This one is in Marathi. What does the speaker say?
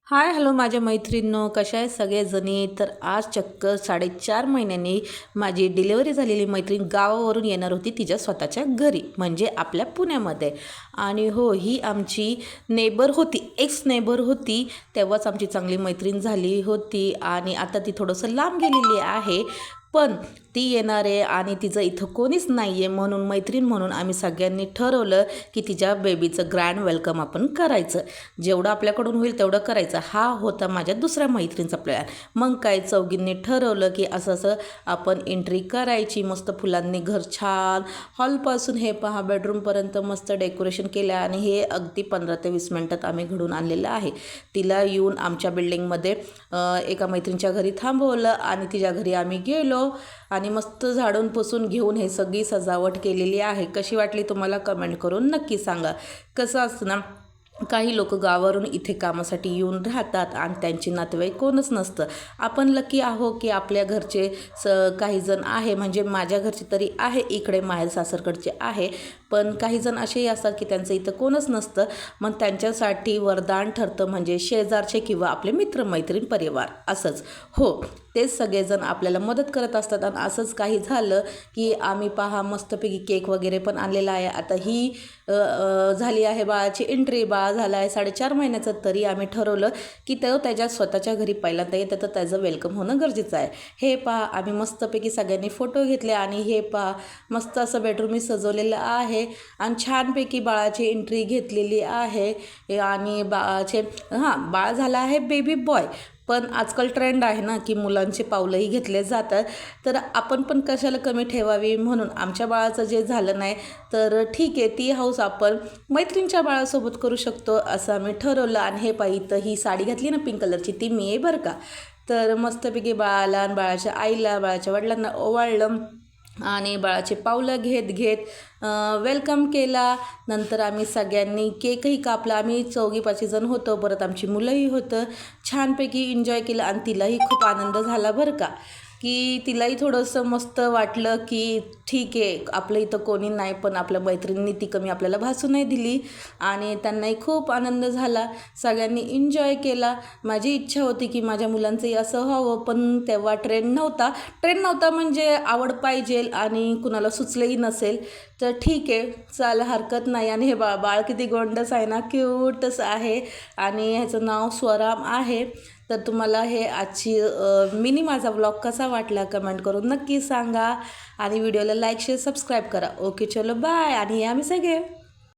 हाय हॅलो माझ्या मैत्रिणींनो, कशा आहे सगळेजणी. तर आज चक्क 4.5 महिन्यांनी माझी डिलिव्हरी झालेली मैत्रीण गावावरून येणार होती तिच्या स्वतःच्या घरी, म्हणजे आपल्या पुण्यामध्ये. आणि हो, ही आमची नेबर होती, एक्स नेबर होती. तेव्हाच आमची चांगली मैत्रीण झाली होती आणि आता ती थोडंसं लांब गेलेली आहे. पण ती येणार आहे आणि तिचं इथं कोणीच नाही आहे, म्हणून मैत्रीण म्हणून आम्ही सगळ्यांनी ठरवलं की तिच्या बेबीचं ग्रँड वेलकम आपण करायचं. जेवढं आपल्याकडून होईल तेवढं करायचं. हा होता माझ्या दुसऱ्या मैत्रिणीचा प्लॅन. मग काय, चौघींनी ठरवलं की असं असं आपण एंट्री करायची. मस्त फुलांनी घर छान, हॉलपासून हे पहा बेडरूमपर्यंत मस्त डेकोरेशन केलं आणि हे अगदी 15 ते 20 मिनटात आम्ही घडून आणलेलं आहे. तिला येऊन आमच्या बिल्डिंगमध्ये एका मैत्रिणीच्या घरी थांबवलं आणि तिच्या घरी आम्ही गेलो आणि मस्त झाडून पुसून घेऊन हे सगळी सजावट केलेली आहे. कशी वाटली तुम्हाला कमेंट करून नक्की सांगा. कसं असतं ना, काही लोक गावावरून इथे कामासाठी येऊन राहतात आणि त्यांची नातेवाईक कोणच नसतं. आपण लकी आहो की आपल्या घरचे काही जण आहे, म्हणजे माझ्या घरचे तरी आहे इकडे, माहेर सासरकडचे आहे. पण काही जण असेही असतात की त्यांचं इथं कोणच नसतं. मग त्यांच्यासाठी वरदान ठरतं म्हणजे शेजारचे किंवा आपले मित्रमैत्रीण परिवार असंच. हो, तेच सगळेजण आपल्याला मदत करत असतात. आणि असंच काही झालं की आम्ही पहा मस्तपैकी केक वगैरे पण आणलेला आहे. आता ही झाली आहे बाळाची एंट्री. बाळ झाला आहे 4.5 महिन्याचं, तरी आम्ही ठरवलं की तो त्याच्या स्वतःच्या घरी पहिल्यांदा येतं तर त्याचं वेलकम होणं गरजेचं आहे. हे पहा, आम्ही मस्तपैकी सगळ्यांनी फोटो घेतले आणि हे पहा मस्त असं बेडरूम मी सजवलेलं आहे आणि छानपैकी बाळाची एंट्री घेतलेली आहे. आणि बाळाचे बाळ झाला आहे बेबी बॉय. पण आजकाल ट्रेंड आहे ना की मुलांचे पावलंही घेतले जातात, तर आपण पण कशाला कमी ठेवावी, म्हणून आमच्या बाळाचं जे झालं नाही तर ठीक आहे, ती हौस आपण मैत्रिणीच्या बाळासोबत करू शकतो असं आम्ही ठरवलं. आणि हे पाहिजे तर ही साडी घातली ना पिंक कलरची, ती मी आहे बरं का. तर मस्तपैकी बाळाला आणि बाळाच्या आईला, बाळाच्या वडिलांना ओवाळलं आणि बाळाचे पावलं घेत घेत वेलकम केला. नंतर आम्ही सगळ्यांनी केकही कापला. आम्ही 4-5 जण होतो, परत आमची मुलंही होतं. छानपैकी एन्जॉय केलं आणि तिलाही खूप आनंद झाला बरं का, की तिलाही थोडंसं मस्त वाटलं की ठीक आहे आपलं इथं कोणी नाही, पण आपल्या मैत्रिणींनी ती कमी आपल्याला भासू नाही दिली. आणि त्यांनाही खूप आनंद झाला, सगळ्यांनी एन्जॉय केला. माझी इच्छा होती की माझ्या मुलांचंही असं व्हावं, पण तेव्हा ट्रेंड नव्हता म्हणजे आवड पाहिजे आणि कुणाला सुचलंही नसेल. तर ठीक आहे, चाल हरकत नाही. आणि हे बाळ किती गोंडस आहे ना, क्यूटच आहे आणि ह्याचं नाव स्वराम आहे. तर तुम्हाला हे आजची मिनी माझा व्लॉग कसा वाटला कमेंट करून नक्की सांगा आणि व्हिडिओला लाईक शेअर सबस्क्राईब करा. ओके, चलो बाय. आणि हे आम्ही सगळे